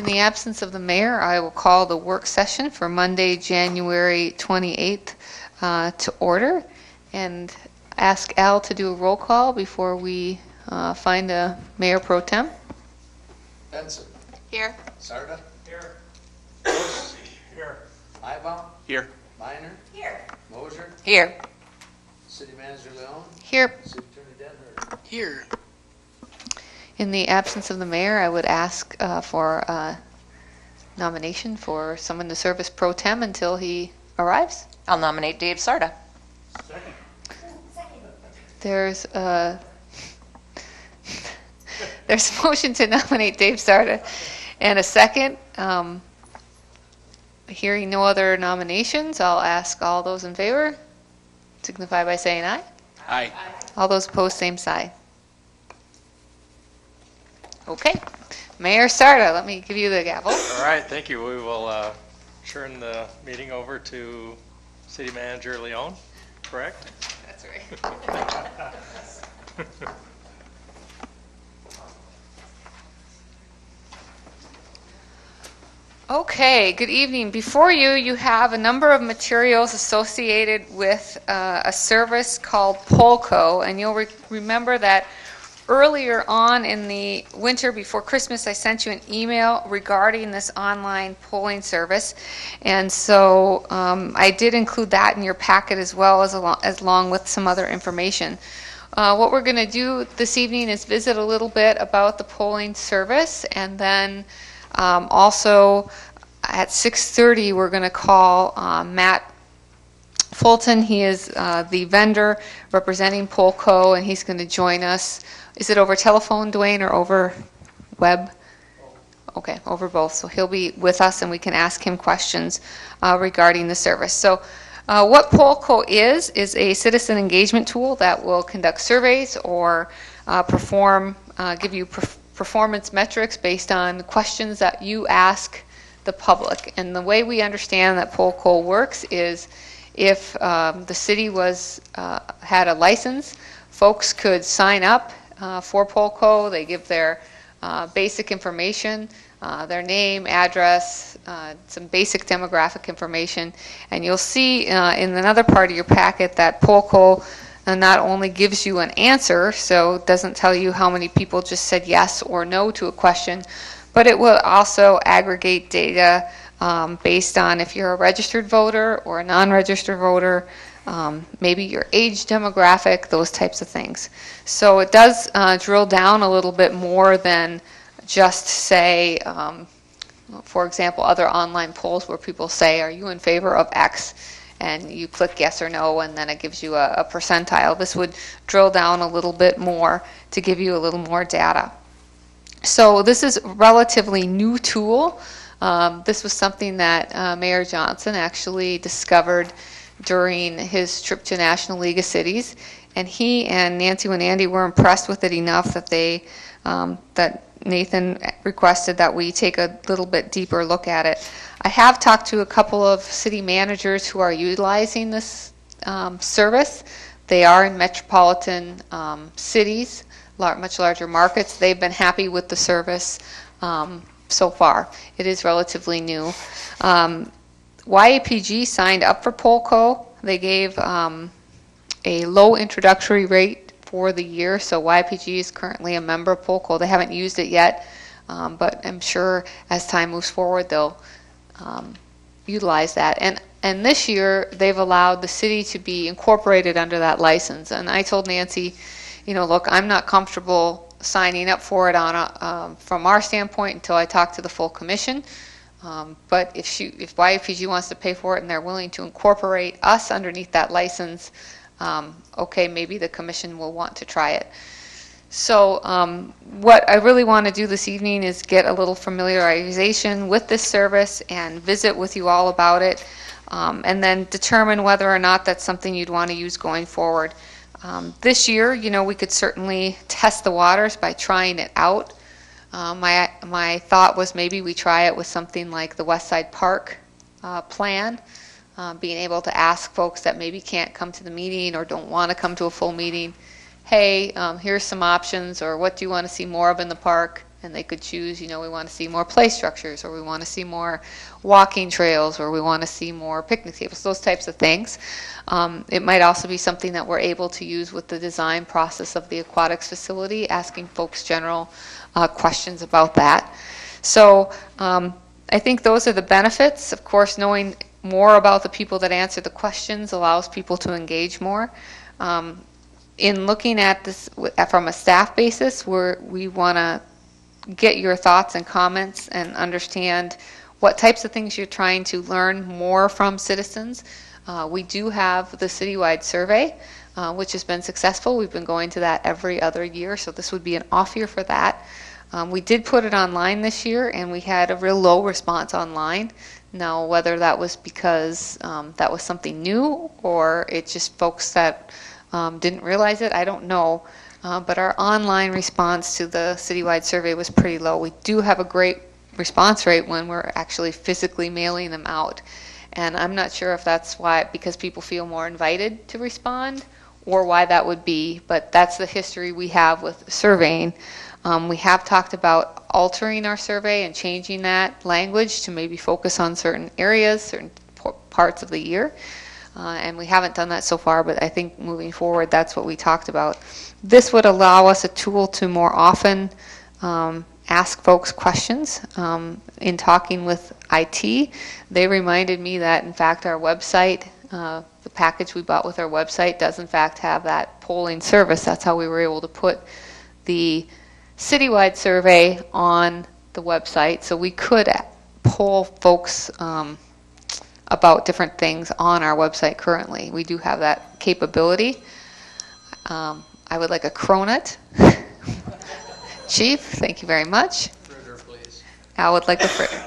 the absence of the mayor, I will call the work session for Monday, January 28th to order and ask Al to do a roll call before we find a mayor pro tem. Benson. Here. Sarda. Here. Gross. Here. Ibaum. Here. Minor. Here. Mosier. Here. City Manager Leon. Here. City Attorney Detmer. Here. In the absence of the mayor, I would ask for a nomination for someone to serve as pro tem until he arrives. I'll nominate Dave Sarda. Second. There's a motion to nominate Dave Sarda and a second. Hearing no other nominations, I'll ask all those in favor signify by saying aye. Aye. All those opposed, same side. Okay. Mayor Sarda, let me give you the gavel. All right, thank you. We will turn the meeting over to City Manager Leon, correct? That's right. Okay, good evening. Before you, you have a number of materials associated with a service called Polco, and you'll remember that earlier on in the winter before Christmas, I sent you an email regarding this online polling service, and so I did include that in your packet as well as along with some other information. What we're going to do this evening is visit a little bit about the polling service, and then also at 6:30 we're going to call Matt Fulton. He is the vendor representing Polco, and he's going to join us. Is it over telephone, Dwayne, or over web? Okay, over both. So he'll be with us, and we can ask him questions regarding the service. So what Polco is a citizen engagement tool that will conduct surveys or give you performance metrics based on questions that you ask the public. And the way we understand that Polco works is if the city had a license, folks could sign up for Polco. They give their basic information, their name, address, some basic demographic information, and you'll see in another part of your packet that Polco not only gives you an answer, so it doesn't tell you how many people just said yes or no to a question, but it will also aggregate data based on if you're a registered voter or a non-registered voter, maybe your age demographic, those types of things. So it does drill down a little bit more than just say, for example, other online polls where people say, are you in favor of X? And you click yes or no, and then it gives you a percentile. This would drill down a little bit more to give you a little more data. So this is a relatively new tool. This was something that Mayor Johnson actually discovered during his trip to National League of Cities, and he and Nancy and Andy were impressed with it enough that that Nathan requested that we take a little bit deeper look at it. I have talked to a couple of city managers who are utilizing this service. They are in metropolitan cities, much larger markets. They've been happy with the service so far. It is relatively new. YAPG signed up for Polco. They gave a low introductory rate for the year, so YAPG is currently a member of Polco. They haven't used it yet, but I'm sure as time moves forward they'll utilize that. And this year they've allowed the city to be incorporated under that license. And I told Nancy, look, I'm not comfortable signing up for it from our standpoint until I talk to the full commission. But if YAPG wants to pay for it and they're willing to incorporate us underneath that license, okay, maybe the commission will want to try it. So what I really want to do this evening is get a little familiarization with this service and visit with you all about it, and then determine whether or not that's something you'd want to use going forward. This year, we could certainly test the waters by trying it out. My thought was maybe we try it with something like the West Side Park plan, being able to ask folks that maybe can't come to the meeting or don't want to come to a full meeting, hey, here's some options, or what do you want to see more of in the park? And they could choose, we want to see more play structures, or we want to see more walking trails, or we want to see more picnic tables, those types of things. It might also be something that we're able to use with the design process of the aquatics facility, asking folks general questions about that. So I think those are the benefits. Of course, knowing more about the people that answer the questions allows people to engage more. In looking at this from a staff basis, we want to get your thoughts and comments and understand what types of things you're trying to learn more from citizens. We do have the citywide survey, which has been successful. We've been going to that every other year, so this would be an off year for that. We did put it online this year, and we had a real low response online. Now, whether that was because that was something new, or it's just folks that didn't realize it, I don't know. But our online response to the citywide survey was pretty low. We do have a great response rate when we're actually physically mailing them out. And I'm not sure if that's why, because people feel more invited to respond, or why that would be, but that's the history we have with surveying. We have talked about altering our survey and changing that language to maybe focus on certain areas, certain parts of the year. And we haven't done that so far, but I think moving forward, that's what we talked about. This would allow us a tool to more often ask folks questions. In talking with IT, they reminded me that, in fact, our website, the package we bought with our website does, in fact, have that polling service. That's how we were able to put the citywide survey on the website. So we could poll folks about different things on our website currently. We do have that capability. I would like a cronut. Chief, thank you very much. Fritter, please. I would like a fritter.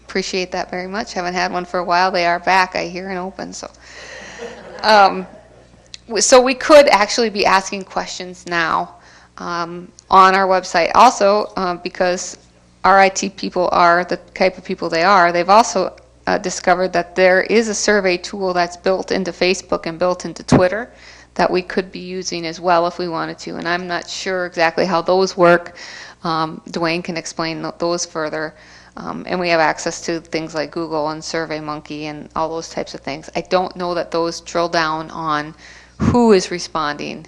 Appreciate that very much. Haven't had one for a while. They are back, I hear, and open. So we could actually be asking questions now on our website. Also, because our IT people are the type of people they are, they've also discovered that there is a survey tool that's built into Facebook and built into Twitter that we could be using as well if we wanted to. And I'm not sure exactly how those work. Dwayne can explain those further. And we have access to things like Google and SurveyMonkey and all those types of things. I don't know that those drill down on who is responding,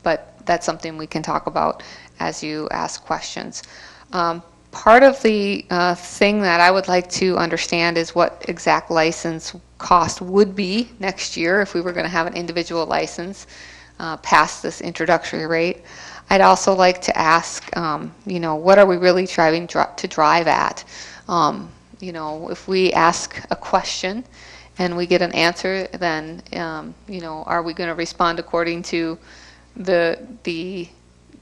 but that's something we can talk about as you ask questions. Part of the thing that I would like to understand is what exact license cost would be next year if we were going to have an individual license past this introductory rate. I'd also like to ask, what are we really trying to drive at? If we ask a question and we get an answer, then, are we going to respond according to the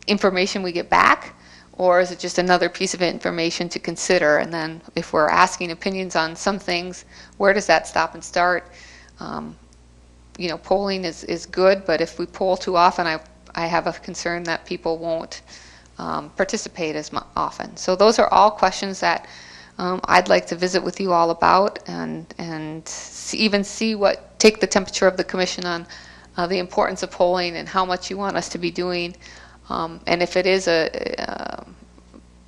information we get back? Or is it just another piece of information to consider? And then if we're asking opinions on some things, where does that stop and start? Polling is good, but if we poll too often, I have a concern that people won't participate as often. So those are all questions that I'd like to visit with you all about, and take the temperature of the commission on the importance of polling and how much you want us to be doing. And if it is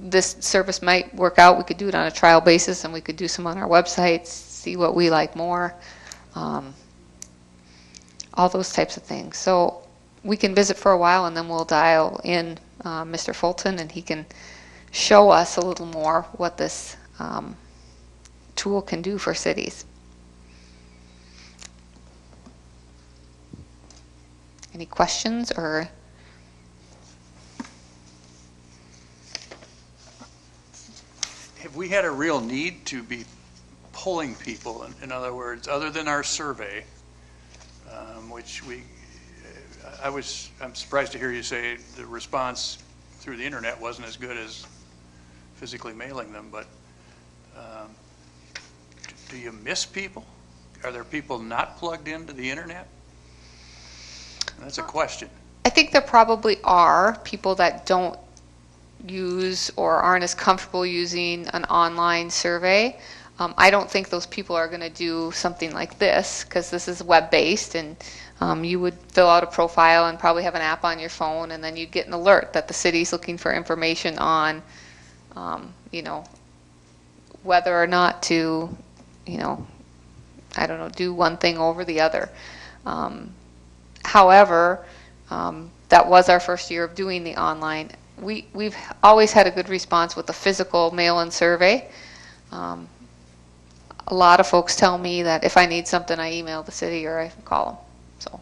this service might work out, we could do it on a trial basis, and we could do some on our websites, see what we like more, all those types of things. So we can visit for a while, and then we'll dial in Mr. Fulton, and he can show us a little more what this tool can do for cities. Any questions or? Have we had a real need to be polling people? In other words, other than our survey, which I'm surprised to hear you say the response through the internet wasn't as good as physically mailing them, but do you miss people? Are there people not plugged into the internet? That's a question. I think there probably are people that don't use or aren't as comfortable using an online survey. I don't think those people are going to do something like this because this is web-based, and you would fill out a profile and probably have an app on your phone, and then you'd get an alert that the city's looking for information on, whether or not to, I don't know, do one thing over the other. However, that was our first year of doing the online. We've always had a good response with the physical mail-in survey. A lot of folks tell me that if I need something, I email the city or I call them. So.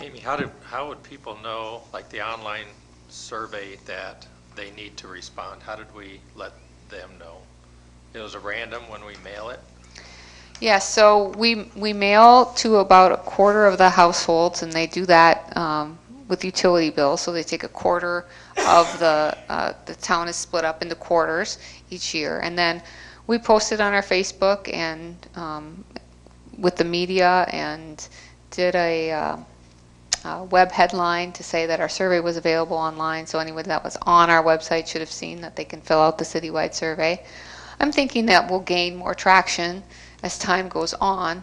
Amy, how would people know, like the online survey, that they need to respond? How did we let them know? It was a random when we mail it? Yeah, so we mail to about a quarter of the households, and they do that with utility bills. So they take a quarter of the town is split up into quarters each year, and then we post it on our Facebook and with the media, and did a web headline to say that our survey was available online. So anyone that was on our website should have seen that they can fill out the citywide survey. I'm thinking that we'll gain more traction as time goes on.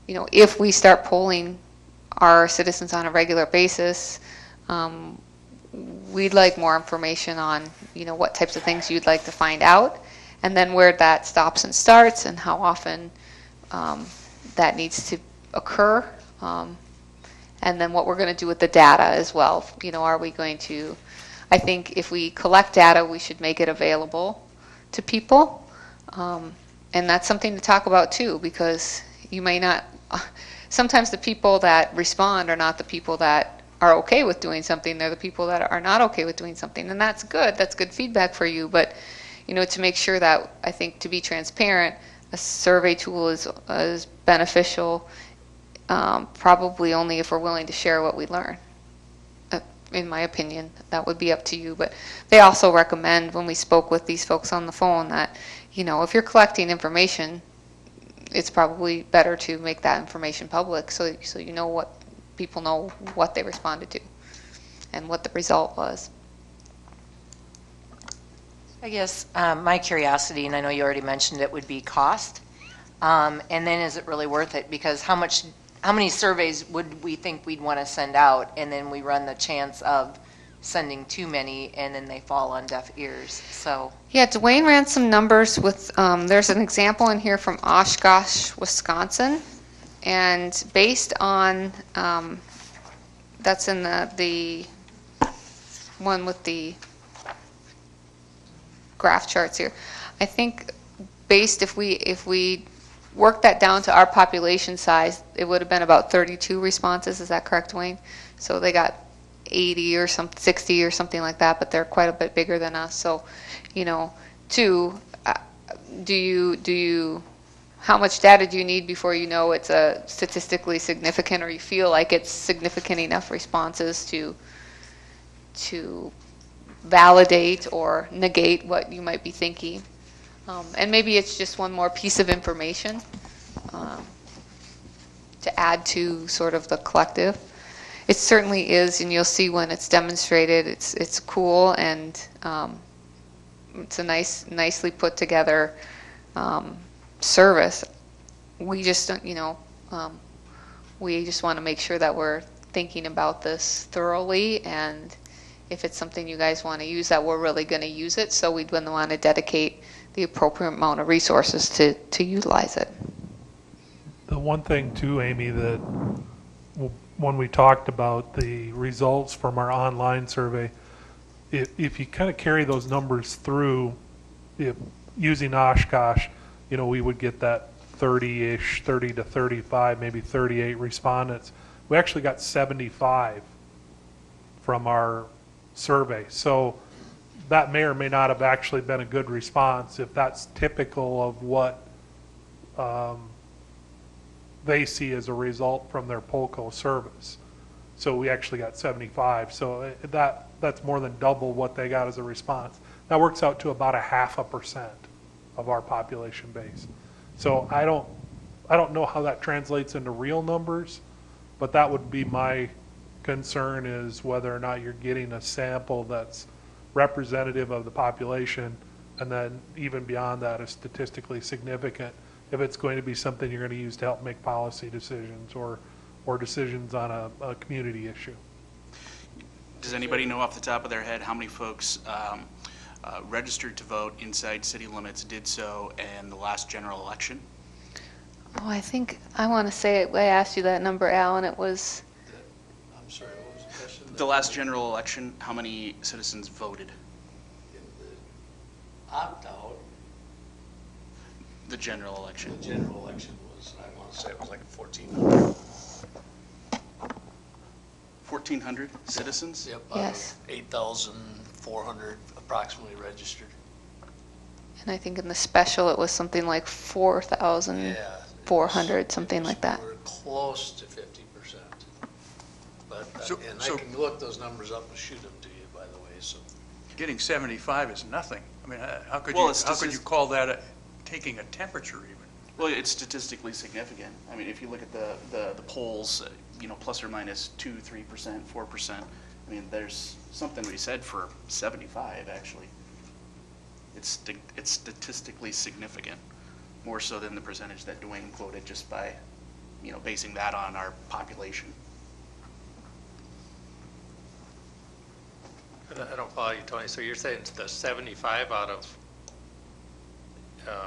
If we start polling our citizens on a regular basis, we'd like more information on, what types of things you'd like to find out, and then where that stops and starts, and how often that needs to occur, and then what we're going to do with the data as well. Are we going to? I think if we collect data, we should make it available to people. And that's something to talk about too, because you may not, sometimes the people that respond are not the people that are okay with doing something. They're the people that are not okay with doing something. And that's good. That's good feedback for you. But, to make sure that, I think, to be transparent, a survey tool is beneficial, probably only if we're willing to share what we learn. In my opinion, that would be up to you. But they also recommend, when we spoke with these folks on the phone, that if you're collecting information, it's probably better to make that information public, so what people know what they responded to and what the result was. I guess my curiosity, and I know you already mentioned it, would be cost. And then is it really worth it? Because how many surveys would we think we'd want to send out, and then we run the chance of sending too many and then they fall on deaf ears? So yeah, Dwayne ran some numbers with, there's an example in here from Oshkosh, Wisconsin, and based on, that's in the one with the graph charts here. I think if we work that down to our population size, it would have been about 32 responses. Is that correct, Dwayne? So they got 80 or 60 or something like that, but they're quite a bit bigger than us. So, how much data do you need before you know it's a statistically significant, or you feel like it's significant enough responses to validate or negate what you might be thinking? And maybe it's just one more piece of information to add to sort of the collective. It certainly is, and you'll see when it's demonstrated, it's cool, and it's a nicely put together service. We just don't, we just want to make sure that we're thinking about this thoroughly, and if it's something you guys want to use, that we're really going to use it. So we'd want to dedicate the appropriate amount of resources to utilize it. The one thing too, Amy, that when we talked about the results from our online survey, if you kind of carry those numbers through, using Oshkosh, we would get that 30-ish, 30 to 35, maybe 38 respondents. We actually got 75 from our survey. So that may or may not have actually been a good response if that's typical of what they see as a result from their Polco service. So we actually got 75. So that's more than double what they got as a response. That works out to about 0.5% of our population base. So I don't know how that translates into real numbers, but that would be my concern is whether or not you're getting a sample that's representative of the population, and then even beyond that is statistically significant if it's going to be something you're going to use to help make policy decisions or decisions on a community issue. Does anybody know off the top of their head how many folks registered to vote inside city limits did so in the last general election? Oh, I think, I want to say, I asked you that number, Al, and it was, I'm sorry, what was the question? The last general election, how many citizens voted? In the opt-out, The general election. the general election was, I want to say it was like 1,400. 1,400 citizens? Yep. Yes. 8,400 approximately registered. and I think in the special it was something like 4,000. Yeah. 400, something like that. We're close to 50%. But, and I can look those numbers up and shoot them to you, by the way, so. Getting 75 is nothing. I mean, how could Well, you, it's how could you call that taking a temperature even? Well, it's statistically significant. I mean, if you look at the polls, plus or minus 2, 3%, 4%, I mean, there's something to be said for 75, actually. It's statistically significant, more so than the percentage that Dwayne quoted, just by, basing that on our population. I don't follow you, Tony. So you're saying it's the 75 out of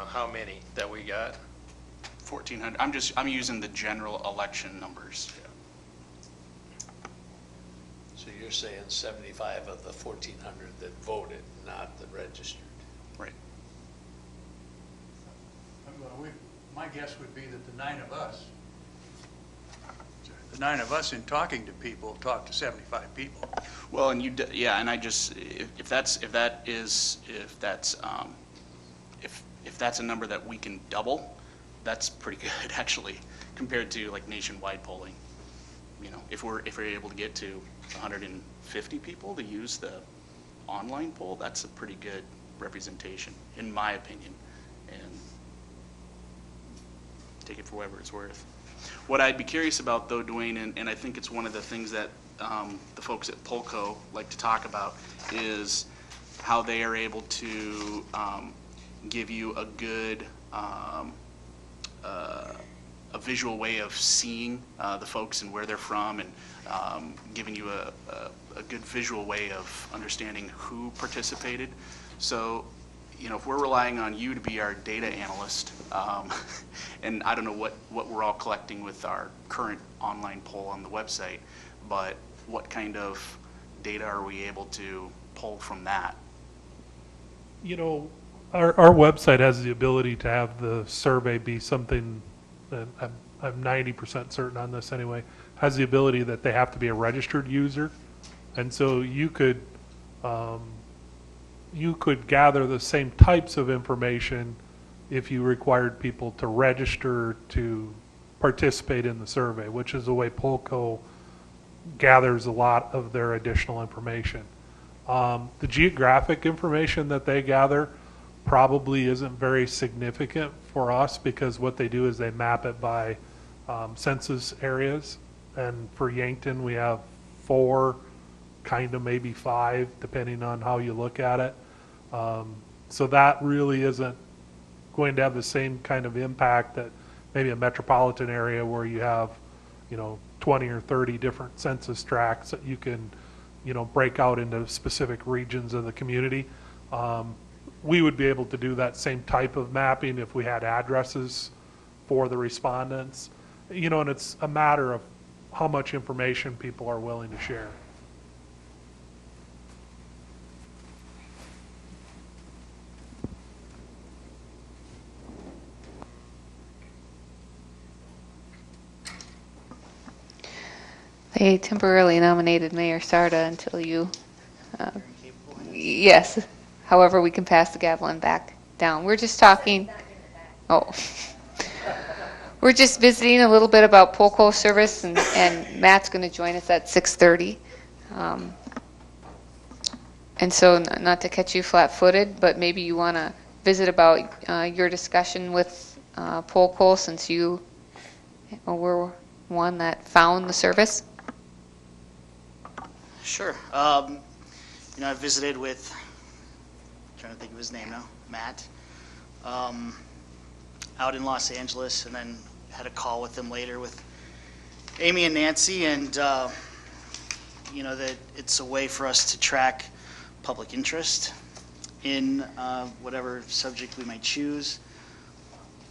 how many that we got? 1,400. I'm using the general election numbers. So you're saying 75 of the 1,400 that voted, not that registered. Right. My guess would be that the nine of us in talking to people talked to 75 people. Well, and and I just, if that's a number that we can double, that's pretty good actually, compared to like nationwide polling. If we're able to get to 150 people to use the online poll, that's a pretty good representation, in my opinion, and take it for whatever it's worth. What I'd be curious about, though, Dwayne, and I think it's one of the things that the folks at Polco like to talk about, is how they are able to give you a good, a visual way of seeing the folks and where they're from, and giving you a good visual way of understanding who participated. So, if we're relying on you to be our data analyst, and I don't know what we're all collecting with our current online poll on the website, but what kind of data are we able to pull from that? Our website has the ability to have the survey be something, and I'm 90% certain on this anyway, has the ability that they have to be a registered user. And so you could gather the same types of information if you required people to register to participate in the survey, which is the way Polco gathers a lot of their additional information. The geographic information that they gather probably isn't very significant for us, because what they do is they map it by census areas. And for Yankton, we have 4, kind of maybe 5, depending on how you look at it. So that really isn't going to have the same kind of impact that maybe a metropolitan area where you have, 20 or 30 different census tracts that you can, break out into specific regions of the community. We would be able to do that same type of mapping if we had addresses for the respondents, and it's a matter of how much information people are willing to share. they temporarily nominated Mayor Sarda until you, yes, however we can pass the gavel and back down. We're just talking, we're just visiting a little bit about Polco service, and Matt's going to join us at 6:30. And so not to catch you flat-footed, but maybe you want to visit about your discussion with Polco, since you were one that found the service. Sure. I visited with, trying to think of his name now, Matt, out in Los Angeles, and then had a call with them later with Amy and Nancy, and that it's a way for us to track public interest in whatever subject we might choose.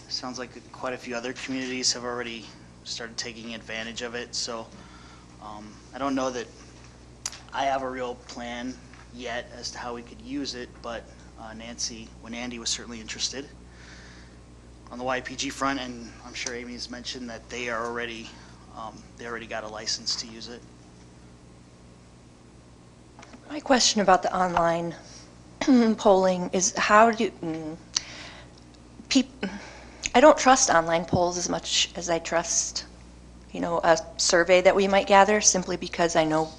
Sounds like quite a few other communities have already started taking advantage of it, so I don't know that I have a real plan yet as to how we could use it, but Andy was certainly interested on the YPG front, and I'm sure Amy's mentioned that they already got a license to use it. My question about the online polling is how do I don't trust online polls as much as I trust, a survey that we might gather, simply because I know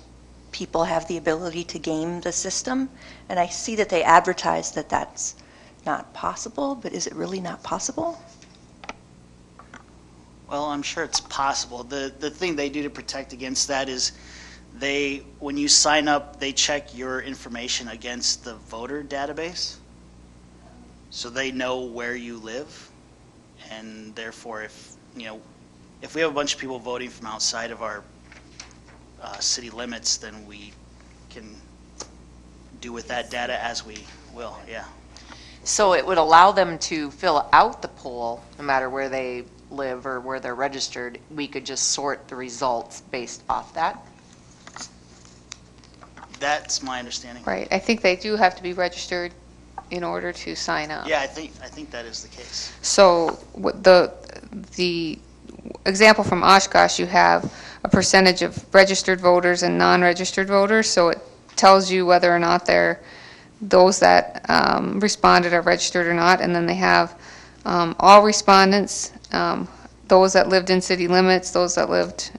people have the ability to game the system, and I see that they advertise that that's not possible, but is it really not possible? Well, I'm sure it's possible. The thing they do to protect against that is when you sign up, they check your information against the voter database, so they know where you live, and therefore if we have a bunch of people voting from outside of our city limits, then we can do with that data as we will, yeah. So it would allow them to fill out the poll, no matter where they live or where they're registered. We could just sort the results based off that? That's my understanding. Right, I think they do have to be registered in order to sign up. Yeah, I think that is the case. So the example from Oshkosh, you have a percentage of registered voters and non-registered voters, so it tells you whether or not those that responded are registered or not, and then they have all respondents, those that lived in city limits, those that lived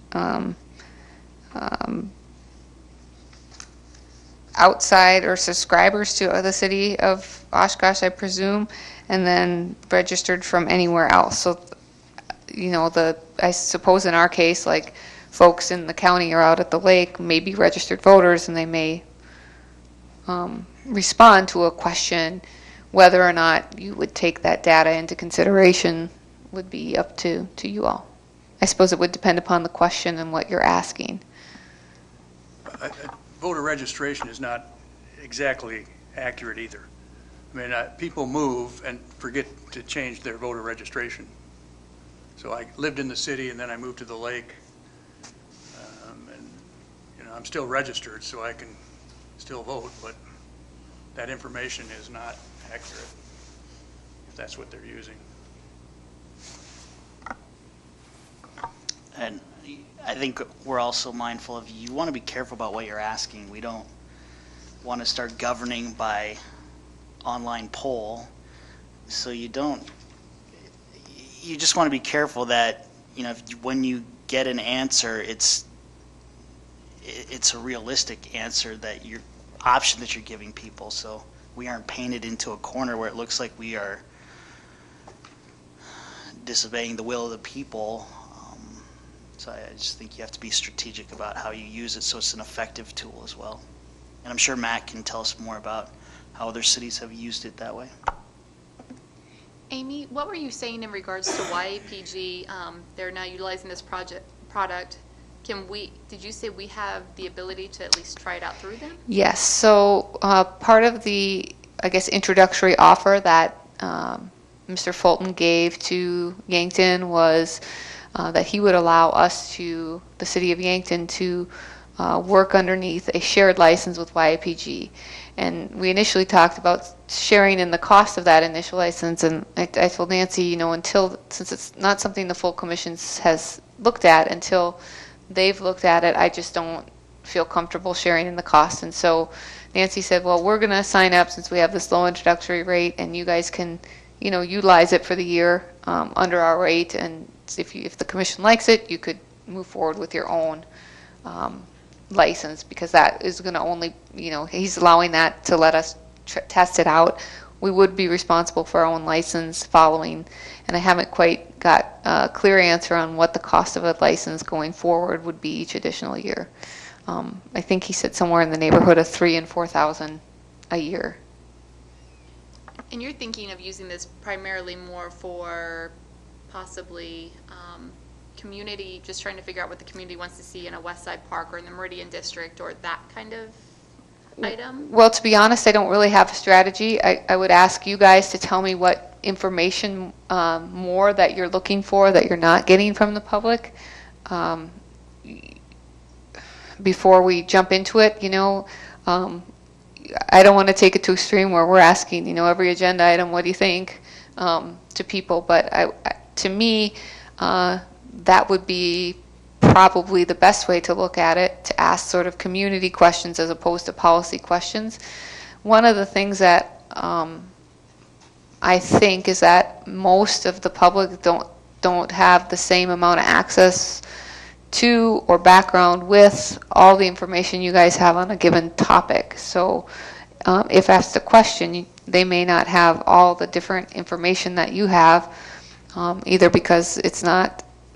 outside or subscribers to the city of Oshkosh, I presume, and then registered from anywhere else. So, I suppose in our case, like folks in the county or out at the lake may be registered voters, and they may respond to a question. Whether or not you would take that data into consideration would be up to you all. I suppose it would depend upon the question and what you're asking. Voter registration is not exactly accurate either. I mean, people move and forget to change their voter registration. So I lived in the city and then I moved to the lake, and I'm still registered, so I can still vote, but that information is not accurate, if that's what they're using. And I think we're also mindful of, you want to be careful about what you're asking. We don't want to start governing by online poll, so you just want to be careful that, when you get an answer, it's a realistic answer, that your option that you're giving people, so we aren't painted into a corner where it looks like we are disobeying the will of the people. So I just think you have to be strategic about how you use it so it's an effective tool as well. And I'm sure Matt can tell us more about how other cities have used it that way. Amy, what were you saying in regards to YAPG? They're now utilizing this product. Did you say we have the ability to at least try it out through them? Yes, so part of the, introductory offer that Mr. Fulton gave to Yankton was that he would allow us the city of Yankton, to work underneath a shared license with YAPG. And we initially talked about sharing in the cost of that initial license, and I told Nancy, since it's not something the full commission has looked at, until they've looked at it, I just don't feel comfortable sharing in the cost. And so Nancy said, well, we're going to sign up since we have this low introductory rate, and you guys can, utilize it for the year under our rate, and if the commission likes it, you could move forward with your own license, because that is going to only, he's allowing that to let us test it out. We would be responsible for our own license following, and I haven't quite got a clear answer on what the cost of a license going forward would be each additional year. I think he said somewhere in the neighborhood of 3,000 and 4,000 a year. And you're thinking of using this primarily more for possibly community, just trying to figure out what the community wants to see in a West Side Park or in the Meridian District or that kind of item? Well, to be honest, I don't really have a strategy. I would ask you guys to tell me what information more that you're looking for that you're not getting from the public before we jump into it. You know, I don't want to take it to extreme where we're asking, you know, every agenda item, what do you think, to people. But to me, that would be probably the best way to look at it, to ask sort of community questions as opposed to policy questions. One of the things that I think is that most of the public don't have the same amount of access to or background with all the information you guys have on a given topic. So if asked a question, they may not have all the different information that you have, either because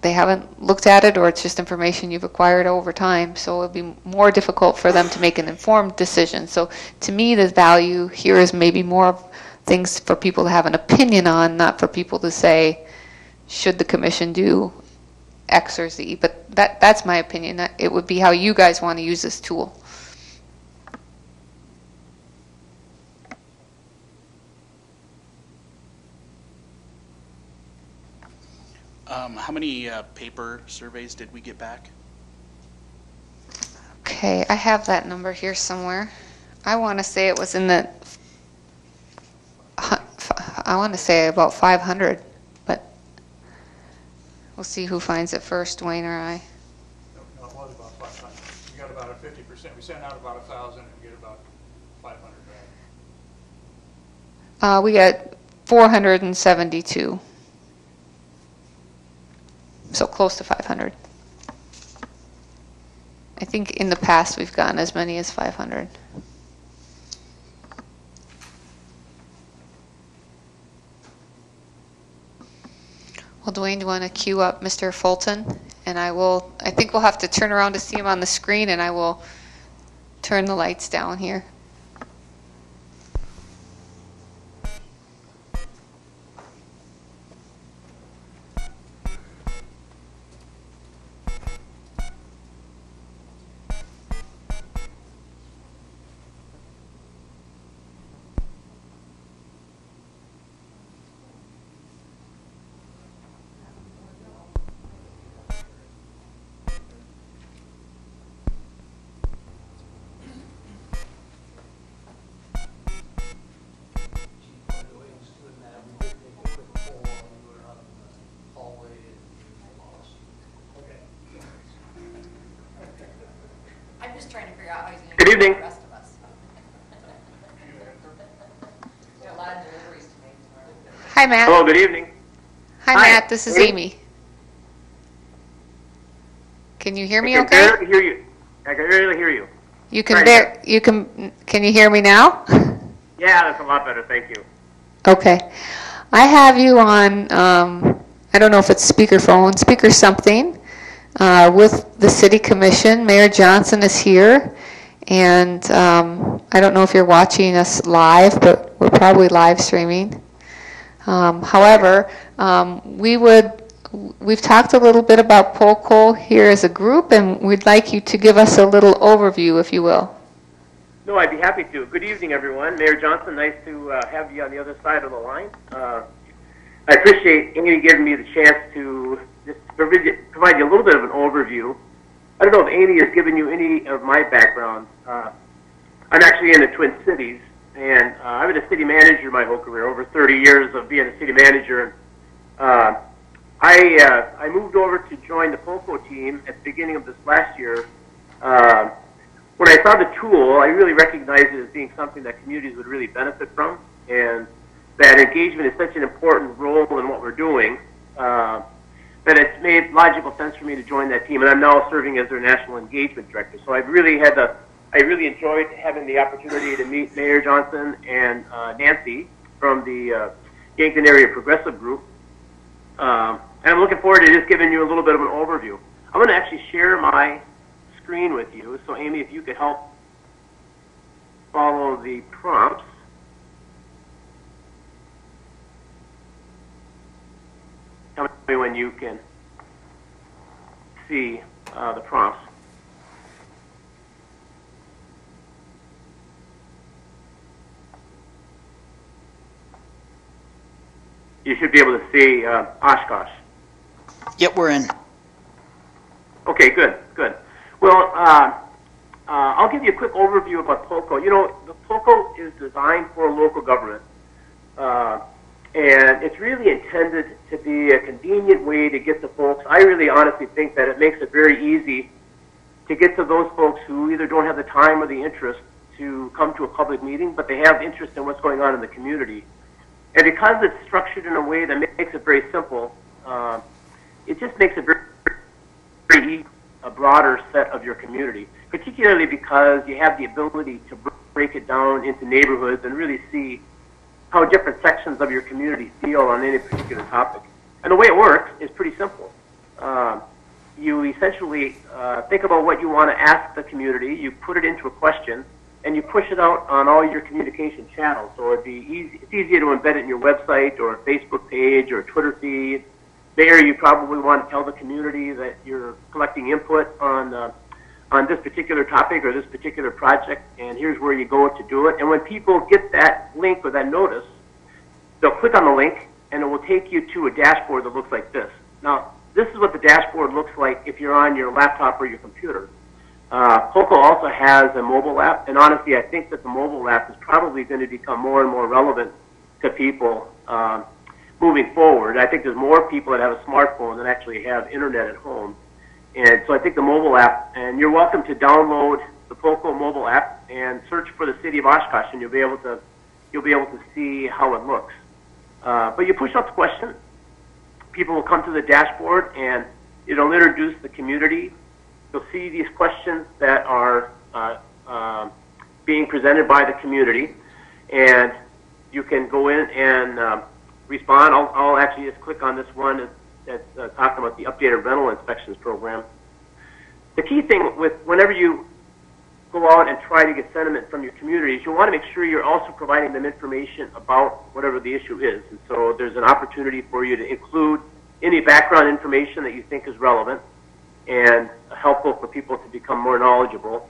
they haven't looked at it, or it's just information you've acquired over time. So it would be more difficult for them to make an informed decision. So to me, the value here is maybe more of things for people to have an opinion on, not for people to say, should the commission do X or Z. But that's my opinion. It would be how you guys want to use this tool. How many paper surveys did we get back? Okay, I have that number here somewhere. I want to say it was in the, I want to say about 500, but we'll see who finds it first, Dwayne or I. No, it was about 500. We got about a 50%. We sent out about 1,000 and get about 500 back. We got 472. So close to 500. I think in the past we've gotten as many as 500. Well, Dwayne, do you want to queue up Mr. Fulton? And I think we'll have to turn around to see him on the screen, and I will turn the lights down here. Good evening. Hi, Matt. Hello, good evening. Hi, Matt. This is Amy. Can you hear me okay? I can barely hear you. I can barely hear you. Can you hear me now? Yeah, that's a lot better. Thank you. Okay. I have you on, I don't know if it's speakerphone, speaker something, with the City Commission. Mayor Johnson is here. And I don't know if you're watching us live, but we're probably live streaming. However, we've talked a little bit about Polco here as a group, and we'd like you to give us a little overview, if you will. No, I'd be happy to. Good evening, everyone. Mayor Johnson, nice to have you on the other side of the line. I appreciate Amy giving me the chance to just provide you a little bit of an overview. I don't know if Amy has given you any of my background. I'm actually in the Twin Cities, and I've been a city manager my whole career, over 30 years of being a city manager. I moved over to join the Polco team at the beginning of this last year. When I saw the tool, I really recognized it as being something that communities would really benefit from, and that engagement is such an important role in what we're doing. That it's made logical sense for me to join that team, and I'm now serving as their national engagement director. So I really enjoyed having the opportunity to meet Mayor Johnson and Nancy from the Yankton Area Progressive Group, and I'm looking forward to just giving you a little bit of an overview. I'm going to actually share my screen with you. So Amy, if you could help follow the prompts. Tell me when you can see the prompts. You should be able to see Oshkosh. Yep, we're in. Okay, good, good. Well, I'll give you a quick overview about POCO. You know, the POCO is designed for local government, and it's really intended to be a convenient way to get to folks. I really honestly think that it makes it very easy to get to those folks who either don't have the time or the interest to come to a public meeting, but they have interest in what's going on in the community. And because it's structured in a way that makes it very simple, it just makes it very a broader set of your community, particularly because you have the ability to break it down into neighborhoods and really see how different sections of your community feel on any particular topic. And the way it works is pretty simple. You essentially think about what you want to ask the community, you put it into a question, and you push it out on all your communication channels. So it'd be easy. It's easier to embed it in your website or a Facebook page or a Twitter feed. There, you probably want to tell the community that you're collecting input on this particular topic or this particular project, and here's where you go to do it. And when people get that link or that notice, they'll click on the link, and it will take you to a dashboard that looks like this. Now, this is what the dashboard looks like if you're on your laptop or your computer. POCO also has a mobile app, and honestly, I think that the mobile app is probably going to become more and more relevant to people moving forward. I think there's more people that have a smartphone than actually have internet at home. And so I think the mobile app, and you're welcome to download the POCO mobile app and search for the city of Oshkosh, and you'll be able to see how it looks. But you push out the question, people will come to the dashboard, and it'll introduce the community. You'll see these questions that are being presented by the community, and you can go in and respond. I'll actually just click on this one that's talking about the updated rental inspections program. The key thing with whenever you go out and try to get sentiment from your community is you want to make sure you're also providing them information about whatever the issue is. And so there's an opportunity for you to include any background information that you think is relevant and helpful for people to become more knowledgeable.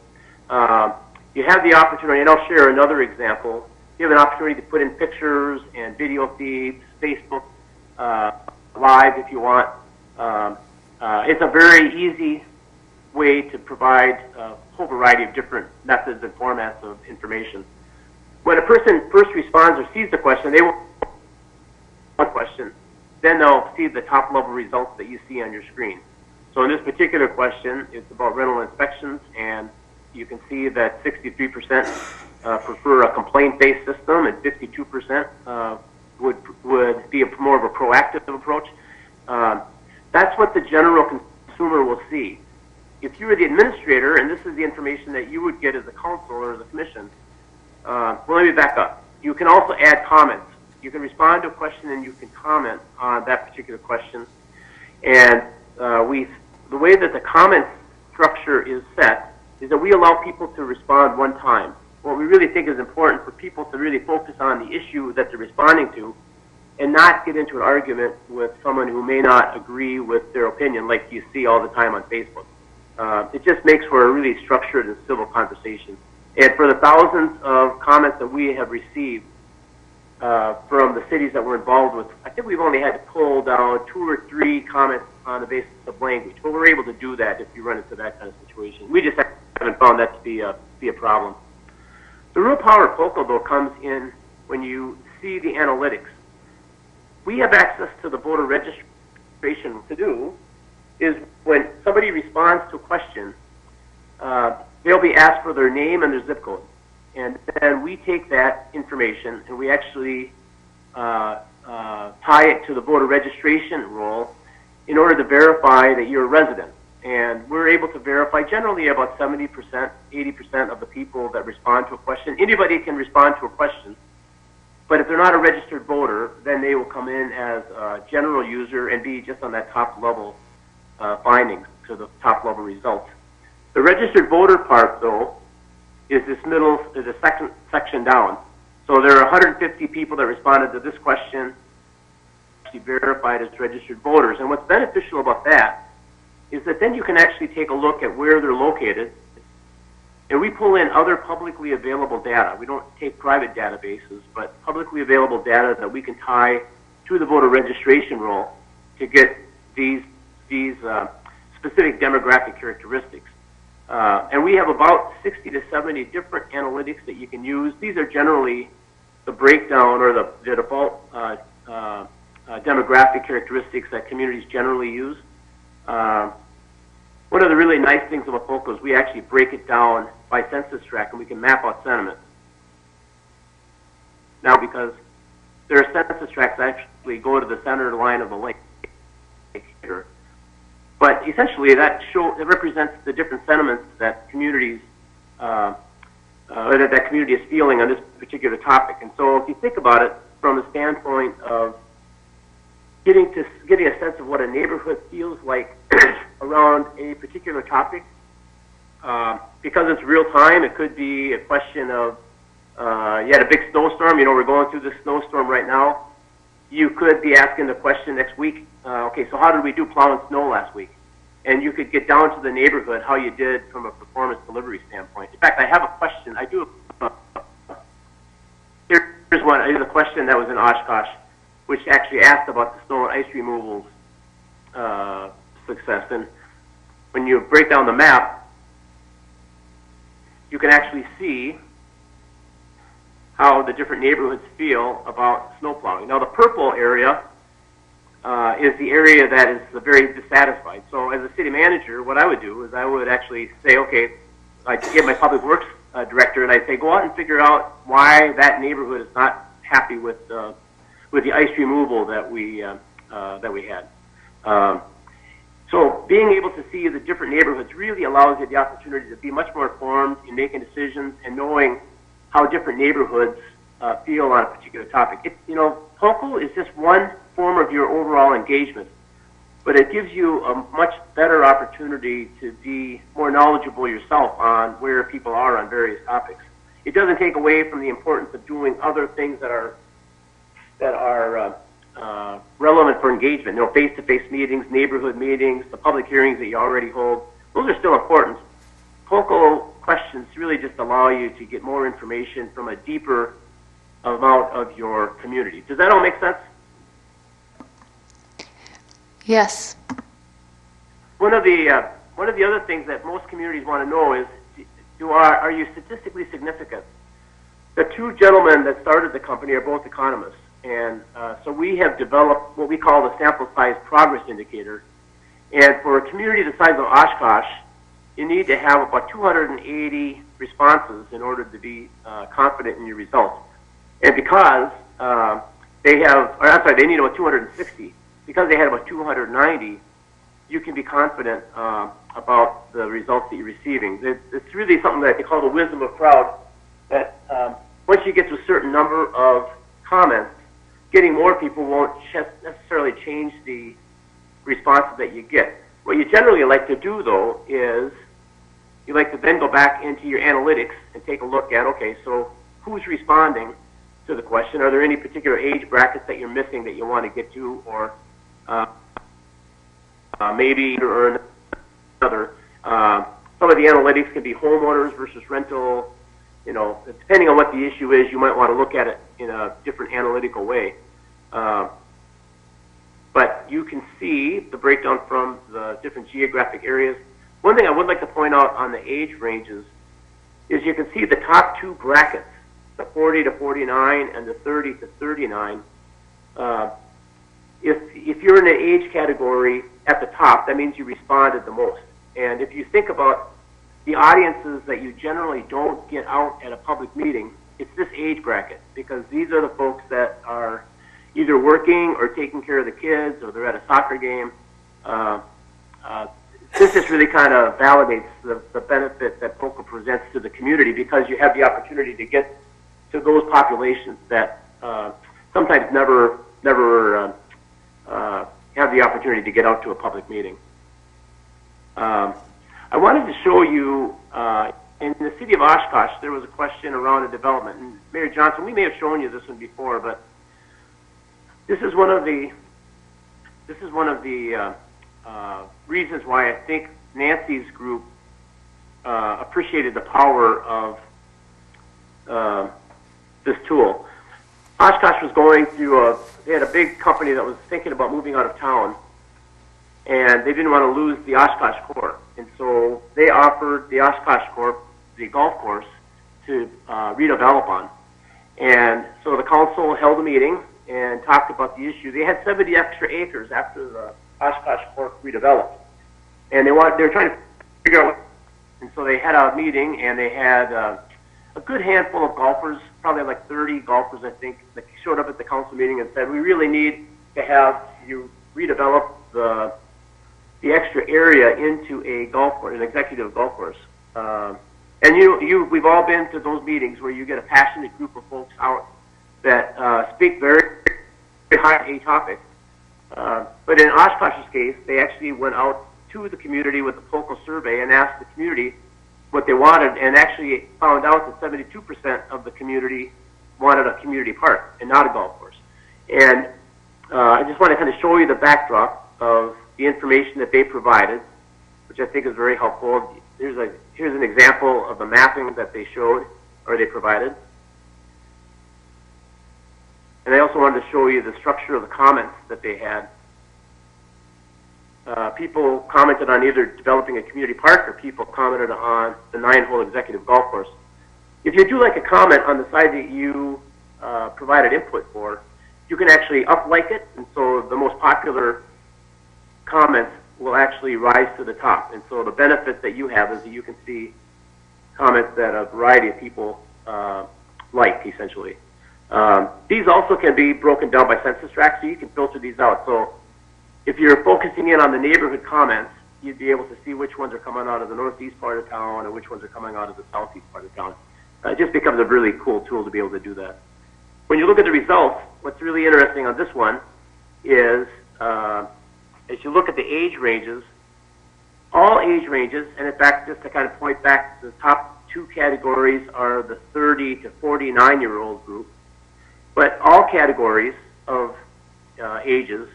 You have the opportunity, and I'll share another example. You have an opportunity to put in pictures and video feeds, Facebook Live if you want. It's a very easy way to provide a whole variety of different methods and formats of information. When a person first responds or sees the question, they will one question, then they'll see the top level results that you see on your screen. So in this particular question, it's about rental inspections, and you can see that 63% prefer a complaint-based system, and 52% would be more of a proactive approach. That's what the general consumer will see. If you were the administrator, and this is the information that you would get as a council or as a commission, well, let me back up. You can also add comments. You can respond to a question and you can comment on that particular question. And the way that the comment structure is set is that we allow people to respond one time. What we really think is important for people to really focus on the issue that they're responding to and not get into an argument with someone who may not agree with their opinion like you see all the time on Facebook. It just makes for a really structured and civil conversation. And for the thousands of comments that we have received from the cities that we're involved with, I think we've only had to pull down 2 or 3 comments on the basis of language. But we're able to do that if you run into that kind of situation. We just haven't found that to be a problem. The real power of POCO, though, comes in when you see the analytics. We have access to the voter registration. To do is when somebody responds to a question, they'll be asked for their name and their zip code. And then we take that information and we actually tie it to the voter registration roll in order to verify that you're a resident. And we're able to verify generally about 70%, 80% of the people that respond to a question. Anybody can respond to a question, but if they're not a registered voter, then they will come in as a general user and be just on that top level findings to the top level results. The registered voter part, though, is the second section down. So there are 150 people that responded to this question, actually verified as registered voters. And what's beneficial about that is that then you can actually take a look at where they're located. And we pull in other publicly available data. We don't take private databases, but publicly available data that we can tie to the voter registration roll to get these specific demographic characteristics. And we have about 60 to 70 different analytics that you can use. These are generally the breakdown or the default demographic characteristics that communities generally use. One of the really nice things about POLCO is we actually break it down by census tract, and we can map out sentiment. Now, because there are census tracts that actually go to the center line of the link here. But essentially, that represents the different sentiments that communities, that community is feeling on this particular topic. And so, if you think about it from the standpoint of getting a sense of what a neighborhood feels like around a particular topic, because it's real time, it could be a question of you had a big snowstorm. You know, we're going through this snowstorm right now. You could be asking the question next week, okay, so how did we do plowing snow last week? And you could get down to the neighborhood, how you did from a performance delivery standpoint. In fact, I have a question. I do. Here's one. Here's a question that was in Oshkosh, which actually asked about the snow and ice removals success. And when you break down the map, you can actually see how the different neighborhoods feel about snow plowing. Now, the purple area is the area that is very dissatisfied. So as a city manager, what I would do is I would actually say, okay, I'd get my public works director and I'd say, go out and figure out why that neighborhood is not happy with the ice removal that we had. So being able to see the different neighborhoods really allows you the opportunity to be much more informed in making decisions and knowing how different neighborhoods feel on a particular topic. You know, POLCO is just one form of your overall engagement, but it gives you a much better opportunity to be more knowledgeable yourself on where people are on various topics. It doesn't take away from the importance of doing other things that are relevant for engagement. You know, face-to-face meetings, neighborhood meetings, the public hearings that you already hold. Those are still important. POLCO questions really just allow you to get more information from a deeper amount of your community. Does that all make sense? Yes. One of the other things that most communities want to know is, are you statistically significant? The two gentlemen that started the company are both economists, and so we have developed what we call the sample size progress indicator. And for a community the size of Oshkosh, you need to have about 280 responses in order to be confident in your results. And because they need about 260. Because they had about 290, you can be confident about the results that you're receiving. It's really something that they call the wisdom of crowd, that once you get to a certain number of comments, getting more people won't necessarily change the responses that you get. What you generally like to do, though, is you like to then go back into your analytics and take a look at, okay, so who's responding to the question? Are there any particular age brackets that you're missing that you want to get to, or maybe or another? Some of the analytics can be homeowners versus rental. You know, depending on what the issue is, you might want to look at it in a different analytical way. But you can see the breakdown from the different geographic areas. One thing I would like to point out on the age ranges is you can see the top two brackets, the 40 to 49 and the 30 to 39. If you're in the age category at the top, that means you responded the most. And if you think about the audiences that you generally don't get out at a public meeting, it's this age bracket, because these are the folks that are either working or taking care of the kids, or they're at a soccer game. This just really kind of validates the benefit that POLCO presents to the community, because you have the opportunity to get to those populations that sometimes never have the opportunity to get out to a public meeting. I I wanted to show you, in the city of Oshkosh, there was a question around a development. And Mayor Johnson, we may have shown you this one before, but this is one of the reasons why I think Nancy's group appreciated the power of this tool. Oshkosh was going through they had a big company that was thinking about moving out of town, and they didn't want to lose the Oshkosh Corp. And so they offered the Oshkosh Corp the golf course to redevelop on. And so the council held a meeting and talked about the issue. They had 70 extra acres after the Oshkosh Corp redeveloped. And they were trying to figure out, and so they had a meeting, and they had a good handful of golfers, probably like 30 golfers, I think, that showed up at the council meeting and said, we really need to have you redevelop the extra area into a golf course, an executive golf course. And we've all been to those meetings where you get a passionate group of folks out that speak very, very high on a topic. But in Oshkosh's case, they actually went out to the community with the POLCO survey and asked the community what they wanted, and actually found out that 72% of the community wanted a community park and not a golf course. And I just want to kind of show you the backdrop of the information that they provided, which I think is very helpful. Here's an example of the mapping that they showed, or they provided. And I also wanted to show you the structure of the comments that they had. People commented on either developing a community park, or people commented on the 9-hole executive golf course. If you do like a comment on the side that you provided input for, you can actually up-like it, and so the most popular comments will actually rise to the top. And so the benefit that you have is that you can see comments that a variety of people like, essentially. These also can be broken down by census tract, so you can filter these out. So if you're focusing in on the neighborhood comments, you'd be able to see which ones are coming out of the northeast part of town and which ones are coming out of the southeast part of town. It just becomes a really cool tool to be able to do that. When you look at the results, what's really interesting on this one is as you look at the age ranges, all age ranges, and in fact, just to kind of point back, the top 2 categories are the 30 to 49-year-old group, but all categories of ages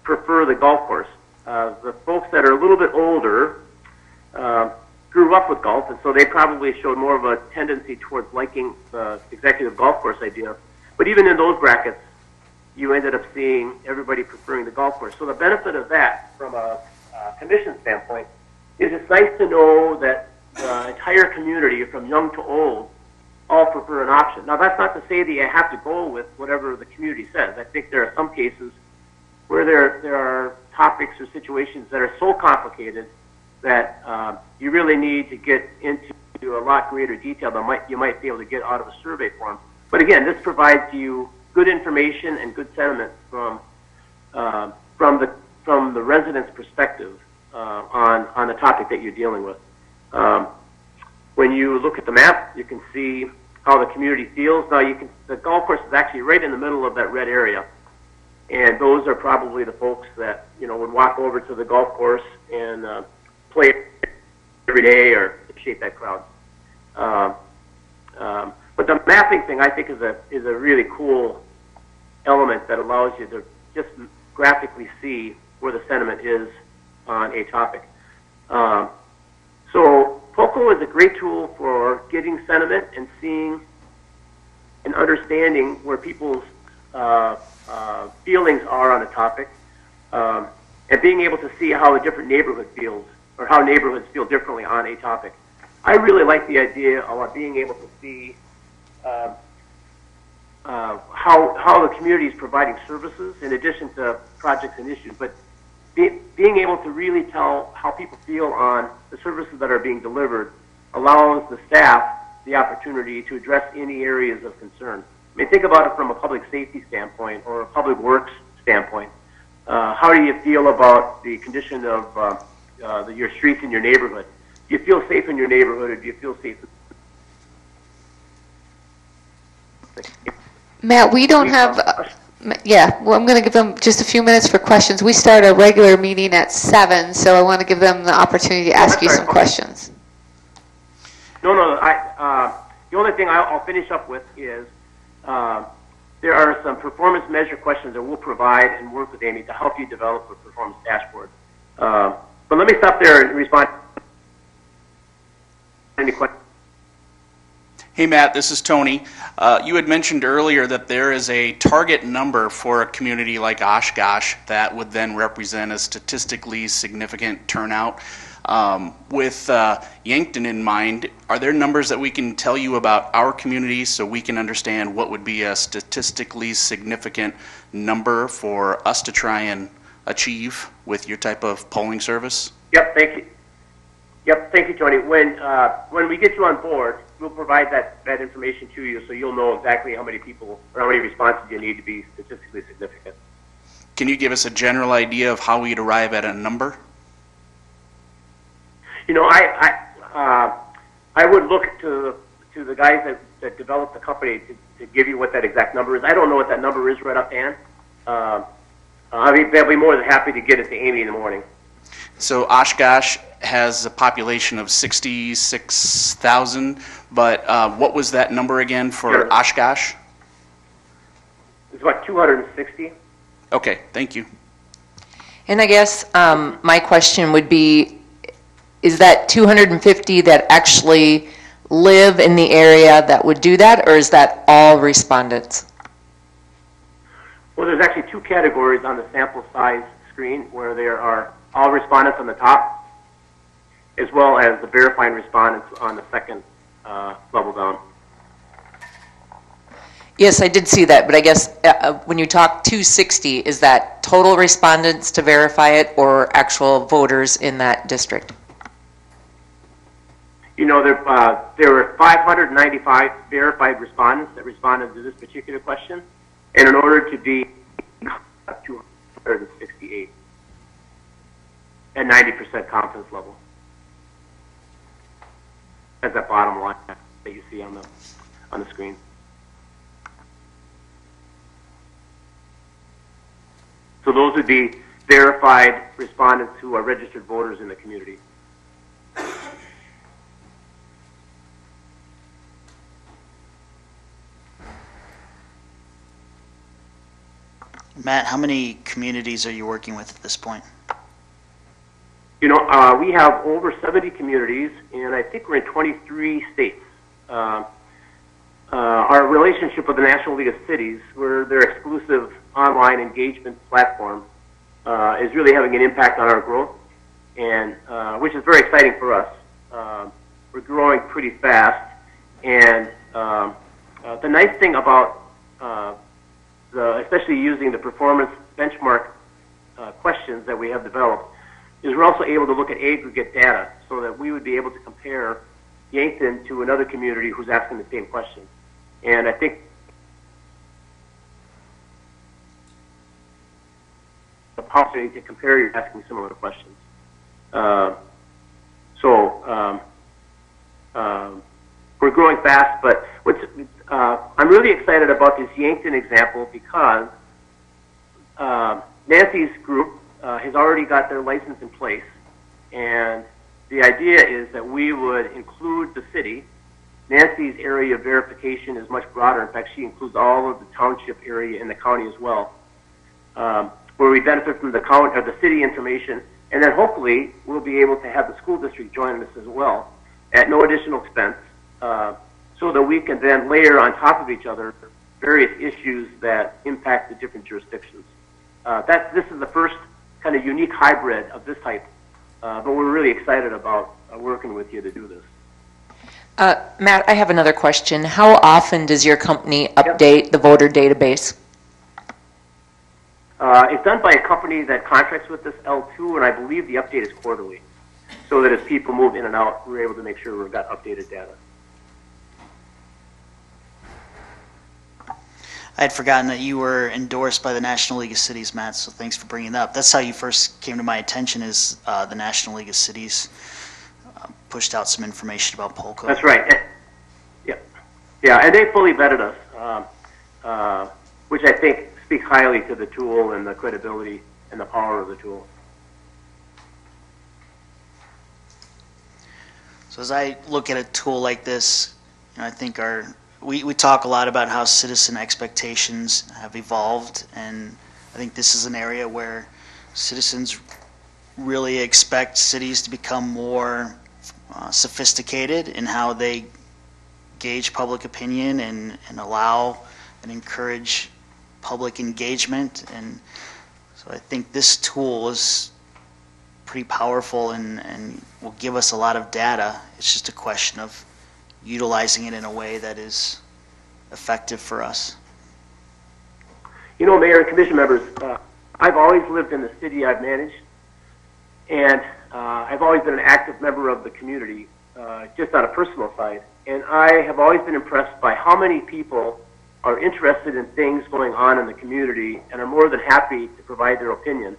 prefer the golf course. The folks that are a little bit older grew up with golf, and so they probably showed more of a tendency towards liking the executive golf course idea. But even in those brackets, you ended up seeing everybody preferring the golf course. So the benefit of that, from a commission standpoint, is it's nice to know that the entire community, from young to old, all prefer an option. Now, that's not to say that you have to go with whatever the community says. I think there are some cases where there are topics or situations that are so complicated that you really need to get into a lot greater detail than you might be able to get out of a survey form. But again, this provides you good information and good sentiment from the resident's perspective on the topic that you're dealing with. When you look at the map, you can see how the community feels. Now, the golf course is actually right in the middle of that red area, and those are probably the folks that would walk over to the golf course and play every day or appreciate that crowd. But the mapping thing, I think, is a really cool element that allows you to just graphically see where the sentiment is on a topic. So POLCO is a great tool for getting sentiment and seeing and understanding where people's feelings are on a topic, and being able to see how a different neighborhood feels, or how neighborhoods feel differently on a topic. I really like the idea of being able to see how the community is providing services in addition to projects and issues, but being able to really tell how people feel on the services that are being delivered allows the staff the opportunity to address any areas of concern. I mean, think about it from a public safety standpoint or a public works standpoint. How do you feel about the condition of your streets in your neighborhood? Do you feel safe in your neighborhood, or do you feel safe? Matt, we don't have Yeah, well, I'm going to give them just a few minutes for questions. We start a regular meeting at 7, so I want to give them the opportunity to ask you some questions. No, the only thing I'll finish up with is there are some performance measure questions that we'll provide and work with Amy to help you develop a performance dashboard. But let me stop there and respond to any questions. Hey Matt, this is Tony. You had mentioned earlier that there is a target number for a community like Oshkosh that would then represent a statistically significant turnout. With Yankton in mind, are there numbers that we can tell you about our community so we can understand what would be a statistically significant number for us to try and achieve with your type of polling service? Yep, thank you. Yep, thank you, Tony. When we get you on board, we'll provide that information to you so you'll know exactly how many people or how many responses you need to be statistically significant. Can you give us a general idea of how we'd arrive at a number? You know, I would look to the guys that developed the company to give you what that exact number is. I don't know what that number is right offhand. They'll be more than happy to get it to Amy in the morning. So Oshkosh has a population of 66,000, but what was that number again for Sure. Oshkosh? It's about 260. Okay, thank you. And I guess my question would be, is that 250 that actually live in the area that would do that, or is that all respondents? Well, there's actually two categories on the sample size screen where there are all respondents on the top, as well as the verifying respondents on the second level down. Yes, I did see that, but I guess when you talk 260, is that total respondents to verify it or actual voters in that district? You know, there were 595 verified respondents that responded to this particular question, and in order to be 268 at 90% confidence level. That's that bottom line that you see on the screen. So those would be verified respondents who are registered voters in the community. Matt, how many communities are you working with at this point? You know, we have over 70 communities, and I think we're in 23 states. Our relationship with the National League of Cities, we're their exclusive online engagement platform, is really having an impact on our growth, and which is very exciting for us. We're growing pretty fast, and the nice thing about especially using the performance benchmark questions that we have developed, is we're also able to look at aggregate data so that we would be able to compare Yankton to another community who's asking the same question. And I think the possibility to compare you asking similar questions. We're growing fast, but I'm really excited about this Yankton example because Nancy's group has already got their license in place, and the idea is that we would include the city. Nancy's area of verification is much broader. In fact, she includes all of the township area in the county as well, where we benefit from the city information, and then hopefully we'll be able to have the school district join us as well at no additional expense, so that we can then layer on top of each other various issues that impact the different jurisdictions. This is the first kind of unique hybrid of this type, but we're really excited about working with you to do this. Matt, I have another question. How often does your company update the voter database? It's done by a company that contracts with this L2, and I believe the update is quarterly, so that as people move in and out, we're able to make sure we've got updated data. I had forgotten that you were endorsed by the National League of Cities, Matt, so thanks for bringing that up. That's how you first came to my attention, is the National League of Cities pushed out some information about Polko. That's right. Yeah, and they fully vetted us, which I think speak highly to the tool and the credibility and the power of the tool. So as I look at a tool like this, I think we talk a lot about how citizen expectations have evolved, and I think this is an area where citizens really expect cities to become more sophisticated in how they gauge public opinion and allow and encourage public engagement. And so I think this tool is pretty powerful and will give us a lot of data. It's just a question of utilizing it in a way that is effective for us. You know, Mayor and Commission members, I've always lived in the city I've managed, and I've always been an active member of the community, just on a personal side. And I have always been impressed by how many people are interested in things going on in the community and are more than happy to provide their opinion.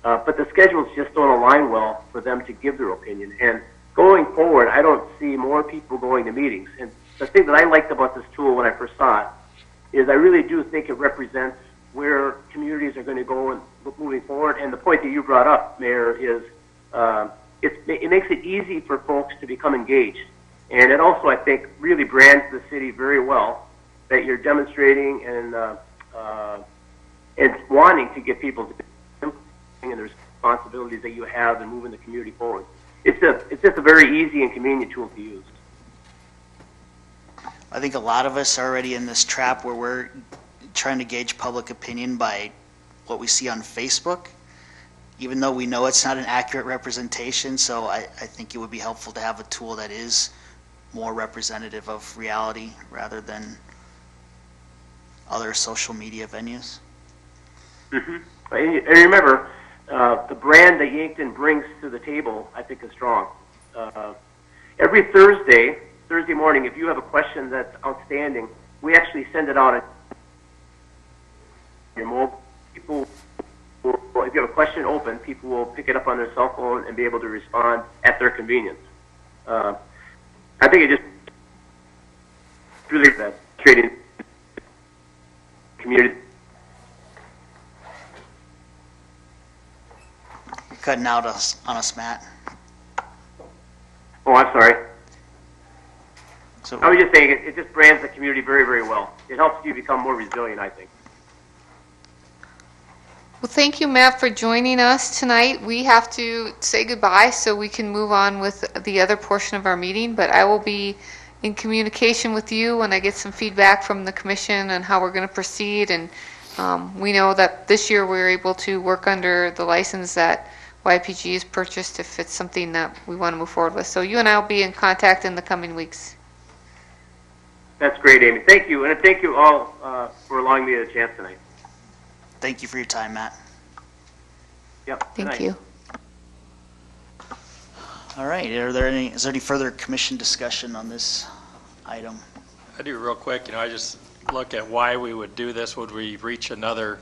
But the schedules just don't align well for them to give their opinion. And going forward, I don't see more people going to meetings. And the thing that I liked about this tool when I first saw it is I really do think it represents where communities are going to go and moving forward. And the point that you brought up, Mayor, is it makes it easy for folks to become engaged. And it also, I think, really brands the city very well that you're demonstrating and wanting to get people to and the responsibilities that you have in moving the community forward. It's just a very easy and convenient tool to use. I think a lot of us are already in this trap where we're trying to gauge public opinion by what we see on Facebook, even though we know it's not an accurate representation. So I think it would be helpful to have a tool that is more representative of reality rather than other social media venues. Mm-hmm. And remember, the brand that Yankton brings to the table, I think, is strong. Every Thursday morning, if you have a question that's outstanding, we actually send it out at your mobile. People will, if you have a question open, people will pick it up on their cell phone and be able to respond at their convenience. I think it just really that trading community. Cutting out on us, Matt. Oh, I'm sorry. So I was just saying it just brands the community very, very well. It helps you become more resilient, I think. Well, thank you, Matt, for joining us tonight. We have to say goodbye so we can move on with the other portion of our meeting, but I will be in communication with you when I get some feedback from the commission on how we're going to proceed. And we know that this year we were able to work under the license that YPG has purchased if it's something that we want to move forward with. So you and I will be in contact in the coming weeks. That's great, Amy. Thank you. And thank you all for allowing me the chance tonight. thank you for your time, Matt. Yep. Thank you. All right, is there any further commission discussion on this item? I do real quick, I just look at why we would do this. Would we reach another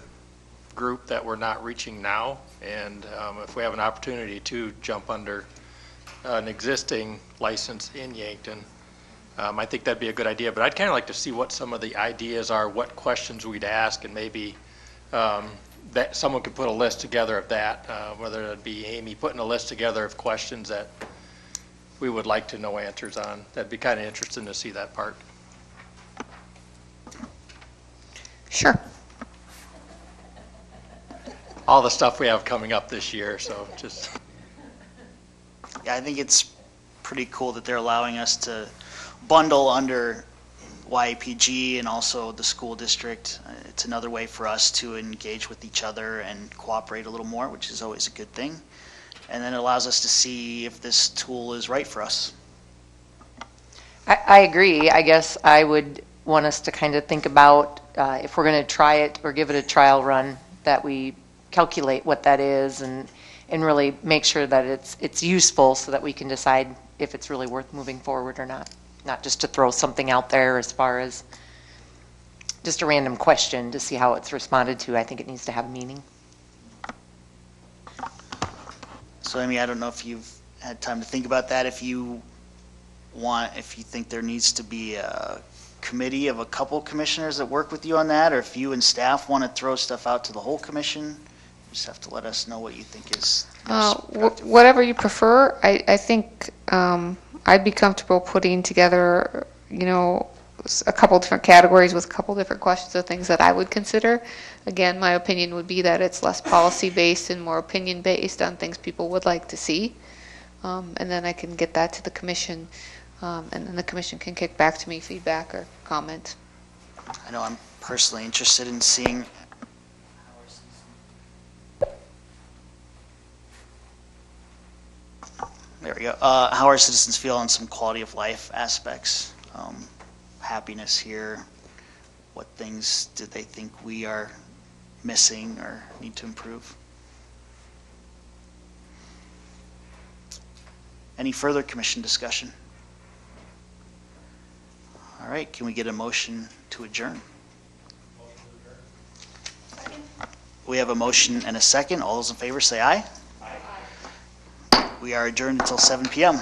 group that we're not reaching now? And if we have an opportunity to jump under an existing license in Yankton, I think that'd be a good idea. But I'd kind of like to see what some of the ideas are, what questions we'd ask, and maybe that someone could put a list together of that, whether it be Amy putting a list together of questions that we would like to know answers on. That'd be kind of interesting to see that part. Sure. All the stuff we have coming up this year, so just. Yeah, I think it's pretty cool that they're allowing us to bundle under YPG and also the school district. It's another way for us to engage with each other and cooperate a little more, which is always a good thing. And then it allows us to see if this tool is right for us. I agree. I guess I would want us to kind of think about if we're going to try it or give it a trial run, that we calculate what that is and really make sure that it's useful so that we can decide if it's really worth moving forward or not. Not just to throw something out there as far as just a random question to see how it's responded to. I think it needs to have meaning. So, Amy, I don't know if you've had time to think about that. If you think there needs to be a committee of a couple commissioners that work with you on that, or if you and staff want to throw stuff out to the whole commission, you just have to let us know what you think is most productive. Whatever you prefer. I think I'd be comfortable putting together, a couple different categories with a couple different questions of things that I would consider. Again, my opinion would be that it's less policy-based and more opinion-based on things people would like to see. And then I can get that to the commission, and then the commission can kick back to me feedback or comment. I know I'm personally interested in seeing how our citizens feel on some quality of life aspects, happiness here, what things do they think we are missing or need to improve. Any further commission discussion? All right, can we get a motion to adjourn? We have a motion and a second. All those in favor say aye. Aye. We are adjourned until 7 p.m.